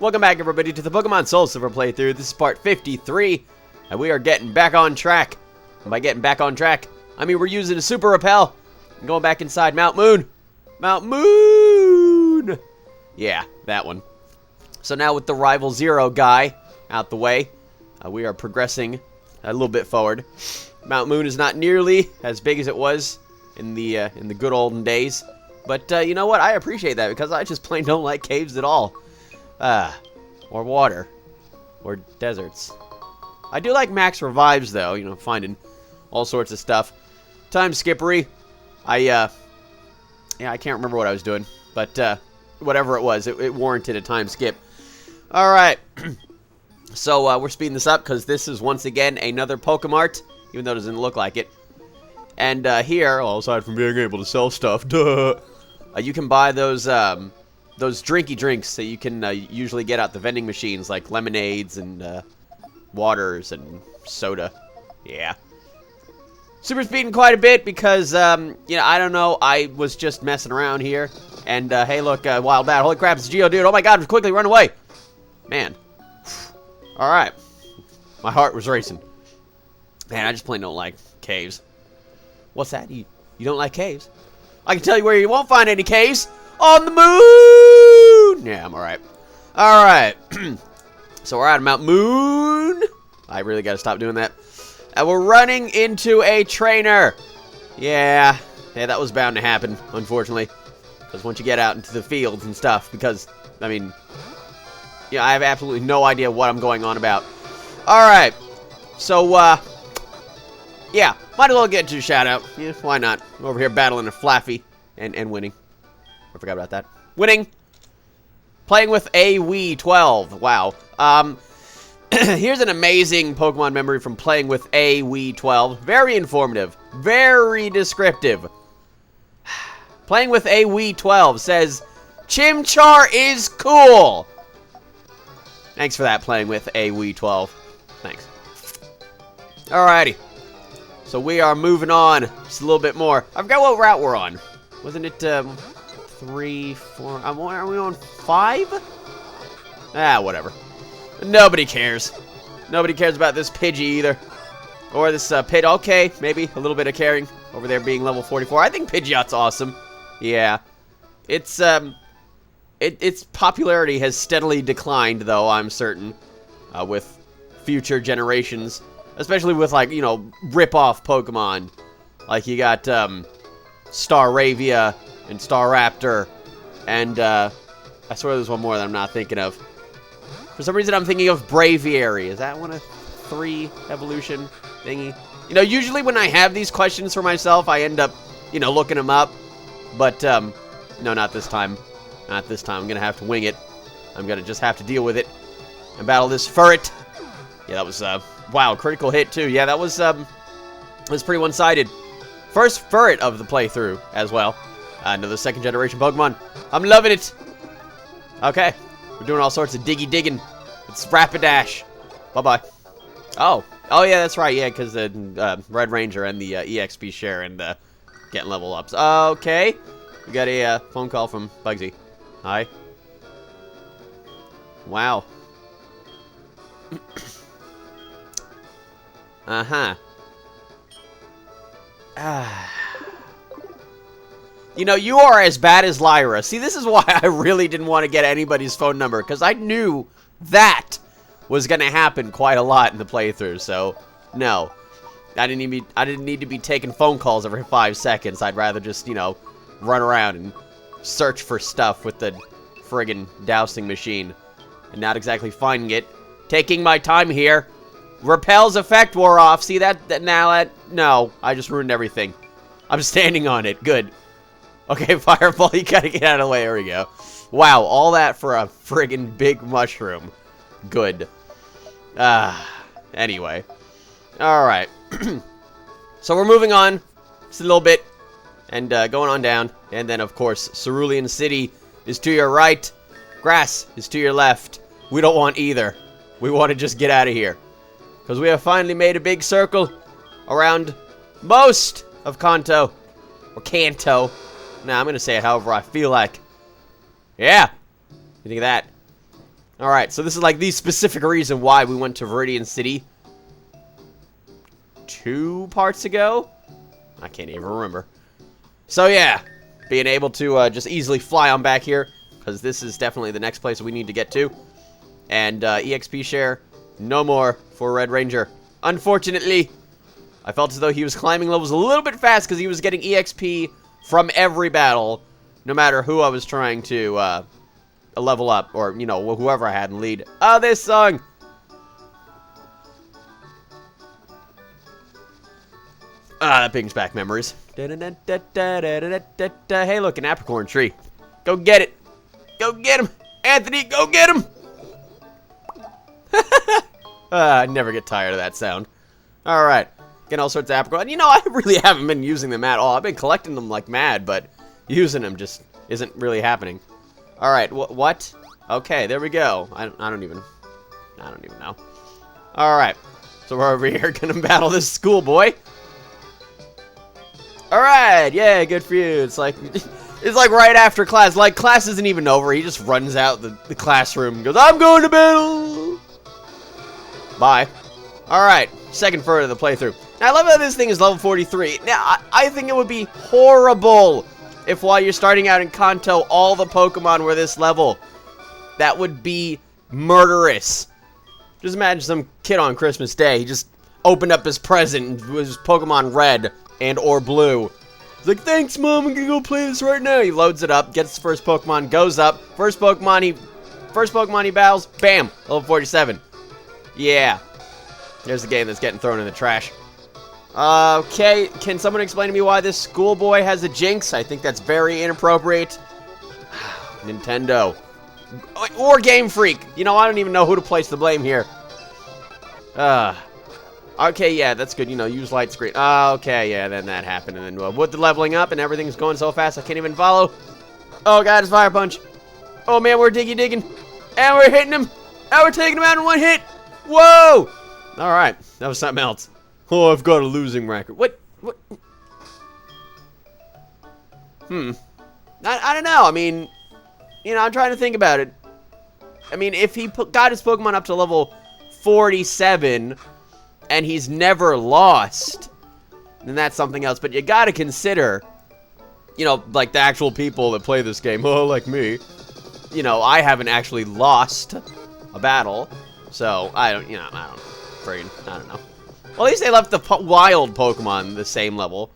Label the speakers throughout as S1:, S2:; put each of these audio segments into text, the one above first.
S1: Welcome back, everybody, to the Pokemon SoulSilver playthrough. This is part 53, and we are getting back on track. And by getting back on track, I mean we're using a Super Repel and going back inside Mount Moon. Mount Moon! Yeah, that one. So now with the Rival Zero guy out the way, we are progressing a little bit forward. Mount Moon is not nearly as big as it was in the good olden days. But you know what? I appreciate that because I just plain don't like caves at all. Or water. Or deserts. I do like max revives, though. You know, finding all sorts of stuff. Time skippery. Yeah, I can't remember what I was doing. But, whatever it was, it warranted a time skip. Alright. So, we're speeding this up because this is, once again, another Pokemart. Even though it doesn't look like it. And, here, well, aside from being able to sell stuff, duh, you can buy those drinky drinks that you can usually get out the vending machines, like lemonades and waters and soda. Yeah. Super speeding quite a bit because, you know, I don't know, I was just messing around here. And, hey, look, Wild Bat, holy crap, it's Geodude. Oh my god, quickly, run away. Man. Alright. My heart was racing. Man, I just plain don't like caves. What's that? You don't like caves? I can tell you where you won't find any caves. On the moon! Yeah, I'm alright. Alright. So we're out of Mount Moon. I really gotta stop doing that. And we're running into a trainer. Yeah, that was bound to happen, unfortunately. Because once you get out into the fields and stuff, because, I mean, yeah, I have absolutely no idea what I'm going on about. Alright. So, yeah, might as well get to a shout-out. Yeah, why not? I'm over here battling a Flaffy and winning. I forgot about that. Winning. Playing with a Wii 12. Wow. Here's an amazing Pokemon memory from playing with a Wii 12. Very informative. Very descriptive. Playing with a Wii 12 says, Chimchar is cool. Thanks for that, playing with a Wii 12. Thanks. Alrighty. So we are moving on just a little bit more. I forgot what route we're on. Wasn't it, 3, 4, are we on 5? Ah, whatever. Nobody cares. Nobody cares about this Pidgey either. Or this, Pid. Okay, maybe a little bit of caring over there being level 44. I think Pidgeot's awesome. Yeah. It's, its popularity has steadily declined, though, I'm certain. With future generations. Especially with, like, you know, rip-off Pokemon. Like, you got, Staravia and Staraptor. And, I swear there's one more that I'm not thinking of. For some reason, I'm thinking of Braviary. Is that one of 3 evolution thingy? You know, usually when I have these questions for myself, I end up, you know, looking them up. But, no, not this time. Not this time. I'm gonna have to wing it. I'm gonna just have to deal with it. And battle this Furret. Yeah, that was, wow, critical hit, too. Yeah, that was pretty one-sided. First Furret of the playthrough, as well. Another second-generation Pokemon. I'm loving it. Okay. We're doing all sorts of diggy-digging. It's Rapidash. Bye-bye. Oh. Oh, yeah, that's right. Yeah, because the Red Ranger and the EXP share and getting level ups. Okay. We got a phone call from Bugsy. Hi. Wow. Uh-huh. You know, you are as bad as Lyra. See, this is why I really didn't want to get anybody's phone number, because I knew that was going to happen quite a lot in the playthrough, so, no. I didn't need to be taking phone calls every 5 seconds. I'd rather just, you know, run around and search for stuff with the friggin' dowsing machine. And not exactly finding it. Taking my time here. Repel's effect wore off. See no, I just ruined everything. I'm standing on it. Good. Okay, Fireball, you gotta get out of the way. There we go. Wow, all that for a friggin' big mushroom. Good. Anyway. Alright. So we're moving on just a little bit. And going on down. And then, of course, Viridian City is to your right. Grass is to your left. We don't want either. We want to just get out of here. Because we have finally made a big circle around most of Kanto. Or Kanto. Nah, I'm going to say it however I feel like. Yeah. You think of that? Alright, so this is like the specific reason why we went to Viridian City 2 parts ago? I can't even remember. So yeah, being able to just easily fly on back here, because this is definitely the next place we need to get to. And EXP share, no more for Red Ranger. Unfortunately, I felt as though he was climbing levels a little bit fast because he was getting EXP from every battle, no matter who I was trying to level up, or, you know, whoever I had in lead. Oh, this song! Ah, that brings back memories. Hey, look, an apricorn tree. Go get it. Go get him. Anthony, go get him. I never get tired of that sound. Alright. Getting all sorts of apricorn. You know, I really haven't been using them at all. I've been collecting them like mad, but using them just isn't really happening. Alright, what? Okay, there we go. I don't even know. Alright. So we're over here gonna battle this schoolboy. Alright, yeah, good for you. It's like right after class. Like, class isn't even over. He just runs out the classroom and goes, I'm going to battle! Bye. Alright, second further the playthrough. Now, I love how this thing is level 43. Now, I think it would be horrible if while you're starting out in Kanto, all the Pokemon were this level. That would be murderous. Just imagine some kid on Christmas Day. He just opened up his present and was Pokemon Red and or Blue. He's like, thanks, Mom, I'm gonna go play this right now. He loads it up, gets the first Pokemon, goes up. First Pokemon he battles, bam, level 47. Yeah. There's a game that's getting thrown in the trash. Okay, can someone explain to me why this schoolboy has a Jinx? I think that's very inappropriate. Nintendo. Or Game Freak. You know, I don't even know who to place the blame here. Okay, yeah, that's good. You know, use light screen. Okay, yeah, then that happened. And then with the leveling up and everything's going so fast, I can't even follow. Oh, God, it's Fire Punch. Oh, man, we're digging. And we're hitting him. And we're taking him out in one hit. Whoa! All right, that was something else. Oh, I've got a losing record. What? I don't know. I mean, you know, I'm trying to think about it. I mean, if he got his Pokemon up to level 47 and he's never lost, then that's something else. But you gotta consider, you know, like the actual people that play this game, oh, like me. You know, I haven't actually lost a battle, so I don't know. I don't know. Well, at least they left the wild Pokemon the same level.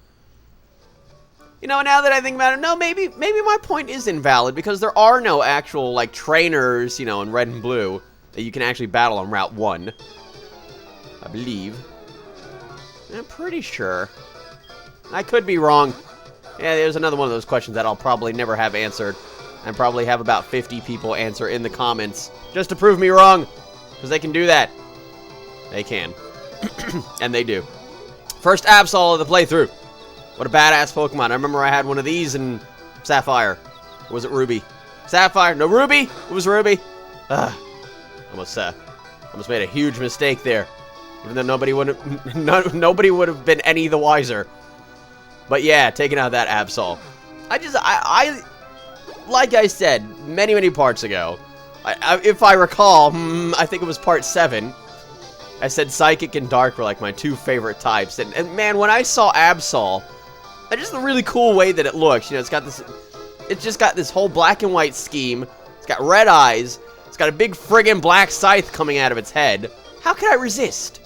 S1: You know, now that I think about it, no, maybe my point is invalid, because there are no actual, like, trainers, you know, in Red and Blue that you can actually battle on Route 1. I believe. I'm pretty sure. I could be wrong. Yeah, there's another one of those questions that I'll probably never have answered. And probably have about 50 people answer in the comments just to prove me wrong. Because they can do that. They can. And they do. First Absol of the playthrough. What a badass Pokemon. I remember I had one of these in Sapphire. Or was it Ruby? Sapphire? No, Ruby? It was Ruby. Almost made a huge mistake there. Even though nobody would have been any the wiser. But yeah, taking out that Absol. I like I said many parts ago, if I recall, I think it was part 7, I said Psychic and Dark were like my 2 favorite types. And man, when I saw Absol, that's just a really cool way that it looks. You know, it's just got this whole black and white scheme. It's got red eyes. It's got a big friggin' black scythe coming out of its head. How can I resist?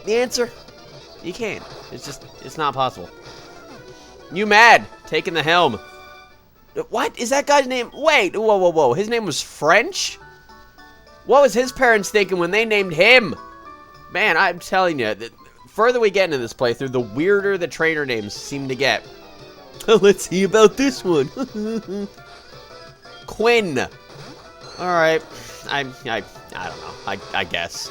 S1: The answer, you can't. It's not possible. You mad? Taking the helm. What? Is that guy's name? Wait, whoa. His name was French? What was his parents thinking when they named him? Man, I'm telling you, the further we get into this playthrough, the weirder the trainer names seem to get. Let's see about this one. Quinn. Alright. I don't know. I guess.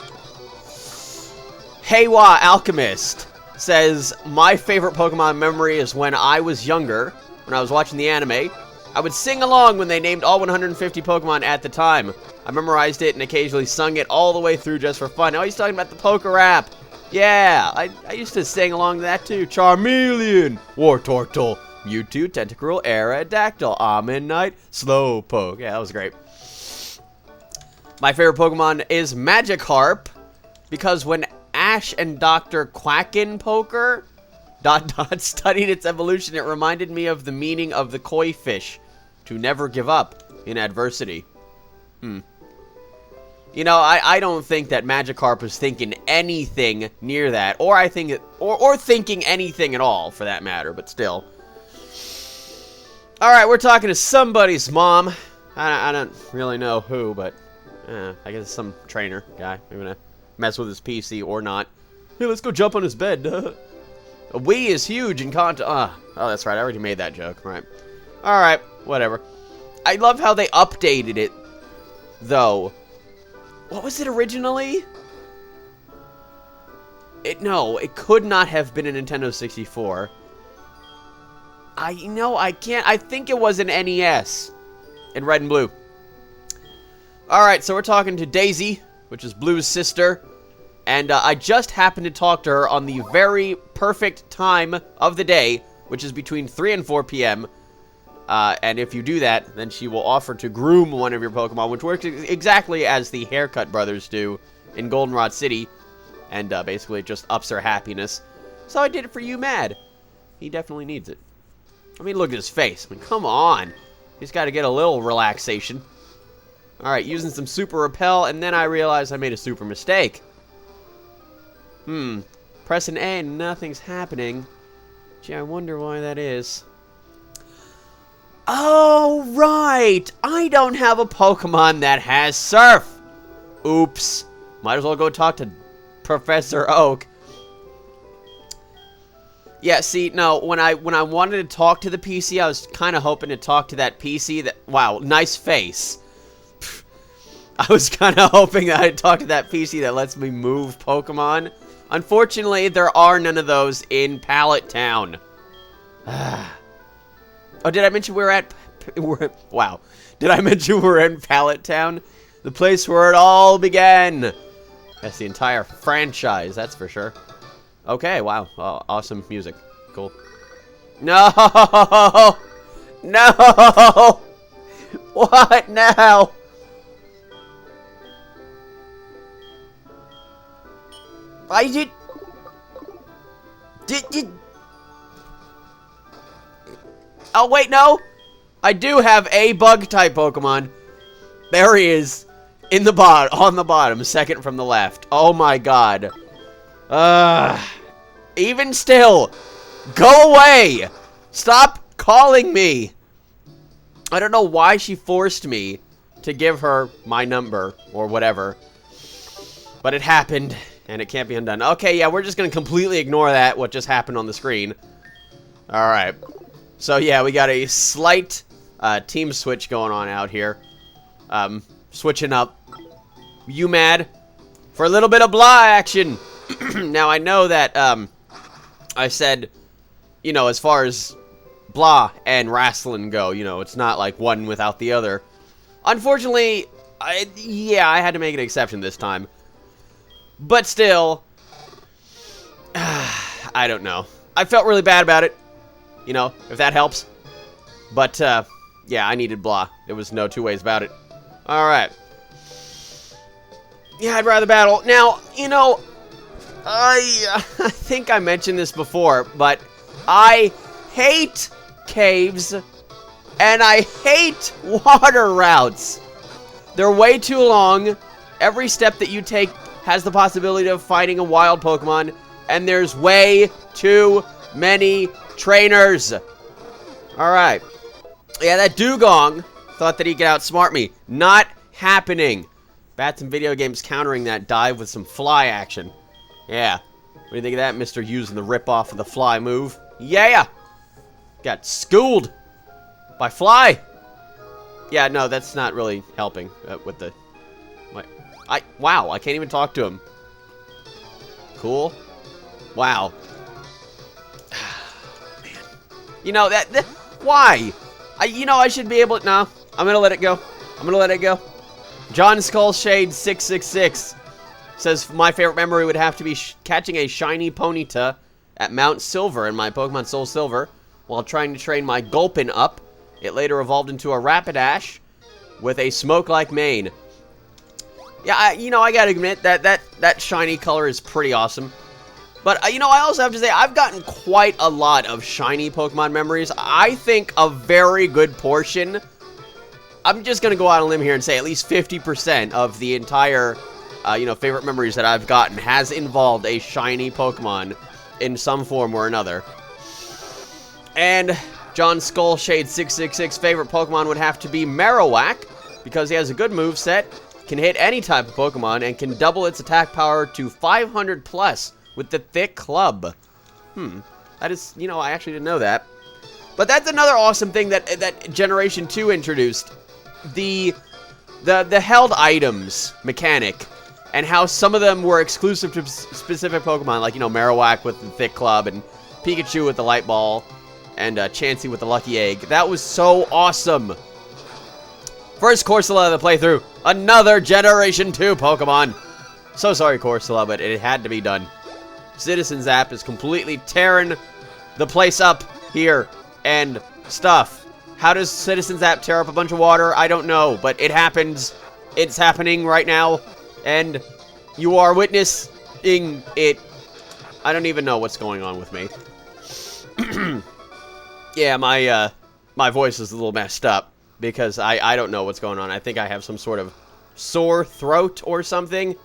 S1: Heiwa Alchemist says, my favorite Pokemon memory is when I was younger, when I was watching the anime. I would sing along when they named all 150 Pokemon at the time. I memorized it and occasionally sung it all the way through just for fun. Oh, he's talking about the Poke Rap. Yeah, I used to sing along to that too. Charmeleon, Wartortle, Mewtwo, Tentacruel, Aerodactyl, Ammonite, Slowpoke. Yeah, that was great. My favorite Pokemon is Magikarp, because when Ash and Dr. Quackenpoker ... studied its evolution, it reminded me of the meaning of the koi fish, to never give up in adversity. You know, I don't think that Magikarp was thinking anything near that, or thinking anything at all, for that matter, but still. Alright, we're talking to somebody's mom. I don't really know who, but I guess it's some trainer guy. I'm gonna mess with his PC or not. Hey, let's go jump on his bed. A Wii is huge in Kanto. Oh, that's right, I already made that joke, right. Alright, whatever. I love how they updated it, though. What was it originally? No, it could not have been a Nintendo 64. I think it was an NES in red and blue. Alright, so we're talking to Daisy, which is Blue's sister. And I just happened to talk to her on the very perfect time of the day, which is between 3 and 4 p.m. And if you do that, then she will offer to groom one of your Pokemon, which works exactly as the Haircut Brothers do in Goldenrod City. And basically it just ups her happiness. So I did it for you, Mad. He definitely needs it. I mean, look at his face. I mean, come on. He's got to get a little relaxation. Alright, using some Super Repel, and then I realized I made a super mistake. Pressing A and nothing's happening. Gee, I wonder why that is. Oh, right! I don't have a Pokemon that has Surf! Oops. Might as well go talk to Professor Oak. Yeah, see, no, when I wanted to talk to the PC, I was kind of hoping to talk to that PC that... Wow, nice face. I was kind of hoping that I'd talk to that PC that lets me move Pokemon. Unfortunately, there are none of those in Pallet Town. Oh, did I mention we're at... Wow. Did I mention we're in Pallet Town? The place where it all began. That's the entire franchise, that's for sure. Okay, wow. Oh, awesome music. Cool. No! No! What now? Did oh, wait, no! I do have a bug-type Pokemon. There he is. On the bottom, second from the left. Oh my god. Even still, go away! Stop calling me! I don't know why she forced me to give her my number, or whatever. But it happened, and it can't be undone. Okay, yeah, we're just gonna completely ignore that, what just happened on the screen. Alright. So, yeah, we got a slight team switch going on out here. Switching up. You mad? For a little bit of blah action! Now, I know that, I said, you know, as far as blah and wrestling go, you know, it's not like one without the other. Unfortunately, yeah, I had to make an exception this time. But still, I don't know. I felt really bad about it, you know, if that helps. But, yeah, I needed blah. There was no two ways about it. Alright. Yeah, I'd rather battle. Now, you know... I think I mentioned this before, but I hate caves, and I hate water routes. They're way too long. Every step that you take has the possibility of fighting a wild Pokemon, and there's way too many trainers. Alright. Yeah, that Dugong thought that he could outsmart me. Not happening. Bats and video games countering that dive with some fly action. Yeah. What do you think of that, Mr. Using the rip-off of the fly move? Yeah! Got schooled by fly. Yeah, no, that's not really helping with the... Wow, I can't even talk to him. Cool. Wow. Man. You know, why? You know, I should be able to... No, I'm gonna let it go. I'm gonna let it go. John Skullshade 666 says, my favorite memory would have to be catching a shiny Ponyta at Mount Silver in my Pokemon SoulSilver while trying to train my Gulpin up. It later evolved into a Rapidash with a smoke-like mane. Yeah, I gotta admit that shiny color is pretty awesome. But, I also have to say, I've gotten quite a lot of shiny Pokemon memories. I think a very good portion, I'm just gonna go out on a limb here and say at least 50% of the entire, favorite memories that I've gotten has involved a shiny Pokemon in some form or another. And John Skullshade666 favorite Pokemon would have to be Marowak, because he has a good moveset, can hit any type of Pokemon, and can double its attack power to 500 plus with the thick club. That is, I actually didn't know that. But that's another awesome thing that Generation 2 introduced. The held items mechanic, and how some of them were exclusive to specific Pokemon, like, Marowak with the thick club, and Pikachu with the light ball, and Chansey with the lucky egg. That was so awesome. First Corsola of the playthrough. Another Generation 2 Pokemon. So sorry, Corsola, but it had to be done. Citizen Zap is completely tearing the place up here and stuff. How does Citizen Zap tear up a bunch of water? I don't know, but it happens. It's happening right now, and you are witnessing it. I don't even know what's going on with me. Yeah, my voice is a little messed up because I don't know what's going on. I think I have some sort of sore throat or something,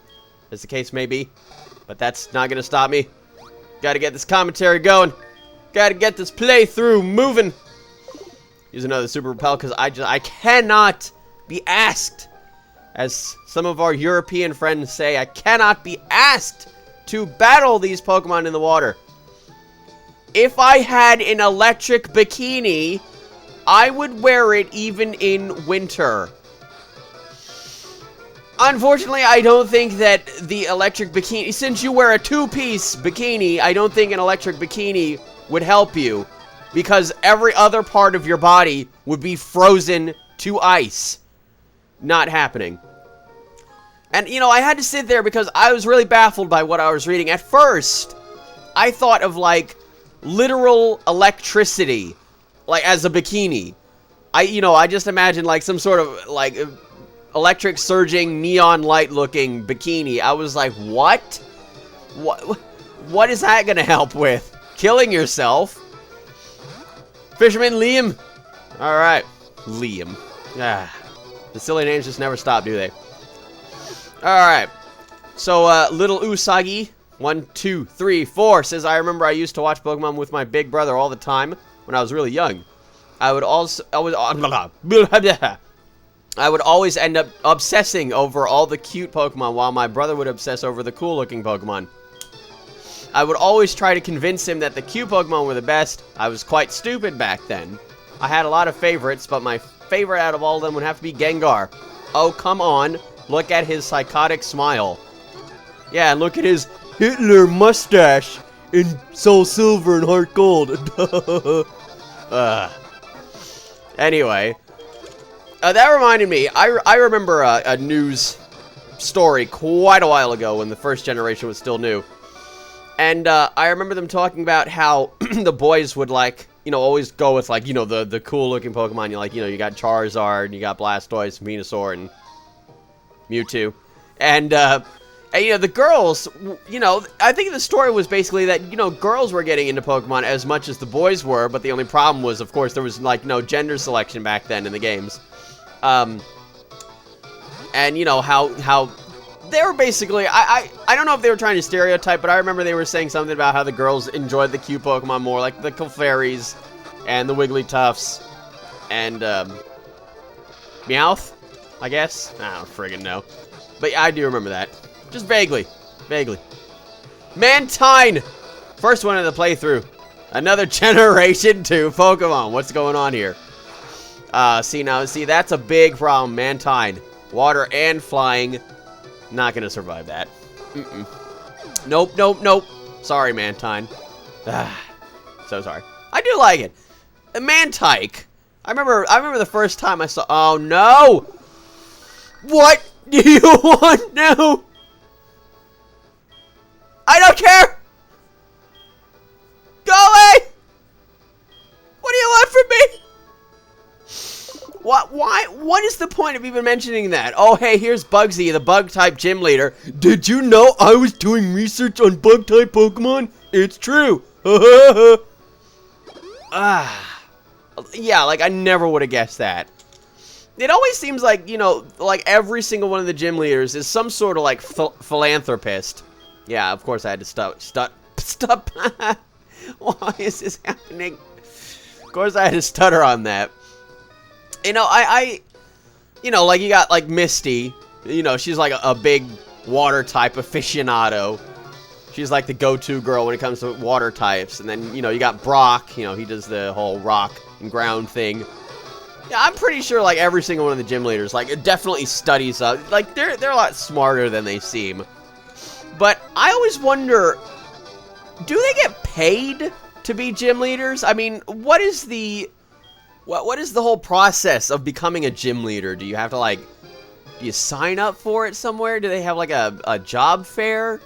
S1: as the case may be. But that's not going to stop me. Got to get this commentary going. Got to get this playthrough moving. Use another Super Repel because I cannot be asked, as some of our European friends say, I cannot be asked to battle these Pokemon in the water. If I had an electric bikini, I would wear it even in winter. Unfortunately, I don't think that the electric bikini, since you wear a two-piece bikini, I don't think an electric bikini would help you, because every other part of your body would be frozen to ice. Not happening. And, I had to sit there because I was really baffled by what I was reading. At first, I thought of, like, literal electricity, like, as a bikini. I just imagined, like, some sort of, like, electric surging neon light looking bikini. I was like, what? What is that gonna help with? Killing yourself? Fisherman Liam? Alright. Liam. The silly names just never stop, do they? Alright. So, Little Usagi, 1, 2, 3, 4, says, I remember I used to watch Pokemon with my big brother all the time when I was really young. I would always end up obsessing over all the cute Pokemon, while my brother would obsess over the cool-looking Pokemon. I would always try to convince him that the cute Pokemon were the best. I was quite stupid back then. I had a lot of favorites, but my favorite out of all of them would have to be Gengar. Oh, come on. Look at his psychotic smile. Yeah, and look at his Hitler mustache in SoulSilver and HeartGold. Anyway. That reminded me, I remember a news story quite a while ago when the first generation was still new. And I remember them talking about how the boys would, like, always go with, like, the cool-looking Pokemon. You got Charizard, and you got Blastoise, Venusaur, and Mewtwo. And the girls, I think the story was basically that, girls were getting into Pokemon as much as the boys were, but the only problem was, of course, there was, like, no gender selection back then in the games. And how they were basically, I don't know if they were trying to stereotype, but I remember they were saying something about how the girls enjoyed the cute Pokemon more, like the Clefairies and the Wigglytuffs and Meowth, I guess. I don't friggin' know, but yeah, I do remember that, just vaguely. Mantine, first one of the playthrough, another Generation 2 Pokemon. What's going on here? See, that's a big problem. Mantine. Water and flying. Not gonna survive that. Nope. Sorry, Mantine. So sorry. I do like it. Mantike. I remember the first time I saw... Oh, no! What do you want now? I don't care! Go away! What do you want from me? What is the point of even mentioning that? Oh, hey, here's Bugsy, the bug-type gym leader. Did you know I was doing research on bug-type Pokemon? It's true. Yeah, like, I never would have guessed that. It always seems like, you know, like, every single one of the gym leaders is some sort of, like, philanthropist. Yeah, of course I had to stop. Why is this happening? Of course I had to stutter on that. You know, you know, like, you got, like, Misty. You know, she's, like, a big water-type aficionado. She's, like, the go-to girl when it comes to water types. And then, you know, you got Brock. You know, he does the whole rock and ground thing. Yeah, I'm pretty sure, like, every single one of the gym leaders, like, it definitely studies up. Like, they're a lot smarter than they seem. But I always wonder, do they get paid to be gym leaders? I mean, what is the whole process of becoming a gym leader? Do you have to, like, do you sign up for it somewhere? Do they have, like, a job fair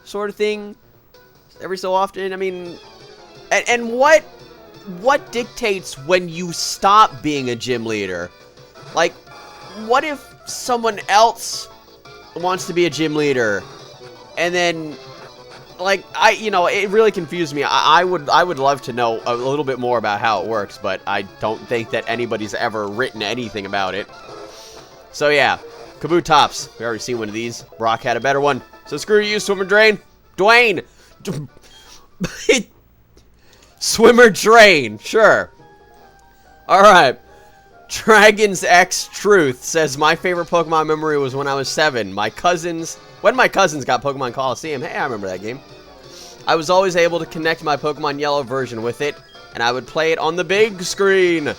S1: sort of thing every so often? I mean, and what dictates when you stop being a gym leader? Like, what if someone else wants to be a gym leader, and then, like, you know, it really confused me. I would love to know a little bit more about how it works, but I don't think that anybody's ever written anything about it. So yeah, Kabutops. We already seen one of these. Brock had a better one. So screw you, Swimmer Drain. Dwayne. Swimmer Drain. Sure. Alright. Dragon's X Truth says, my favorite Pokemon memory was when I was 7. When my cousins got Pokemon Coliseum. Hey, I remember that game. I was always able to connect my Pokemon Yellow version with it, and I would play it on the big screen.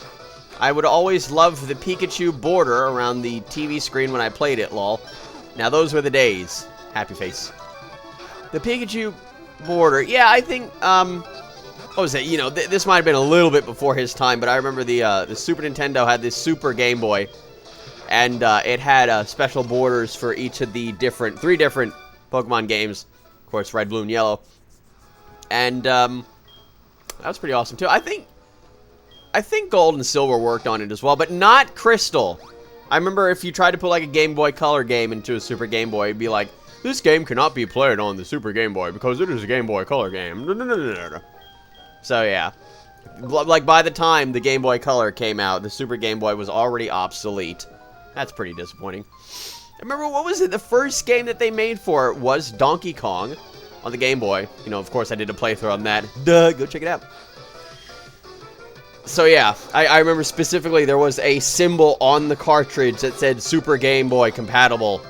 S1: I would always love the Pikachu border around the TV screen when I played it, lol. Now those were the days. Happy face. The Pikachu border. Yeah, I think, what was it? You know, this might have been a little bit before his time, but I remember the Super Nintendo had this Super Game Boy, and it had special borders for each of the three different Pokemon games. Of course, Red, Blue, and Yellow. And that was pretty awesome too. I think Gold and Silver worked on it as well, but not Crystal. I remember if you tried to put like a Game Boy Color game into a Super Game Boy, it'd be like, this game cannot be played on the Super Game Boy because it is a Game Boy Color game. So yeah, like by the time the Game Boy Color came out, the Super Game Boy was already obsolete. That's pretty disappointing. I remember, what was it? The first game that they made for it was Donkey Kong on the Game Boy. You know, of course I did a playthrough on that. Duh, go check it out. So yeah, I remember specifically there was a symbol on the cartridge that said Super Game Boy compatible.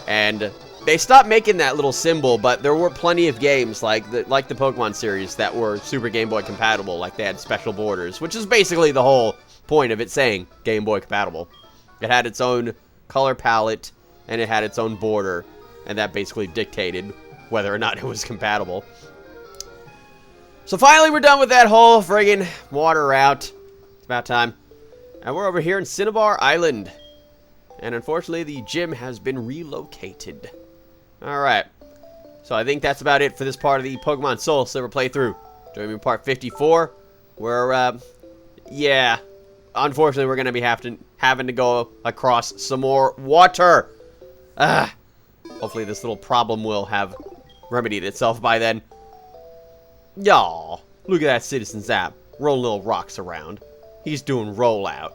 S1: And they stopped making that little symbol, but there were plenty of games like the Pokemon series that were Super Game Boy compatible. Like they had special borders, which is basically the whole point of it saying Game Boy compatible. It had its own color palette, and it had its own border, and that basically dictated whether or not it was compatible. So finally we're done with that whole friggin' water route. It's about time. And we're over here in Cinnabar Island. And unfortunately the gym has been relocated. Alright. So I think that's about it for this part of the Pokemon SoulSilver playthrough. Join me in part 54. Where, yeah. Unfortunately we're going to be having to go across some more water. Hopefully this little problem will have remedied itself by then. Y'all, look at that Citizen Zap rolling little rocks around. He's doing rollout.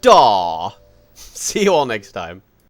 S1: Daw. See you all next time.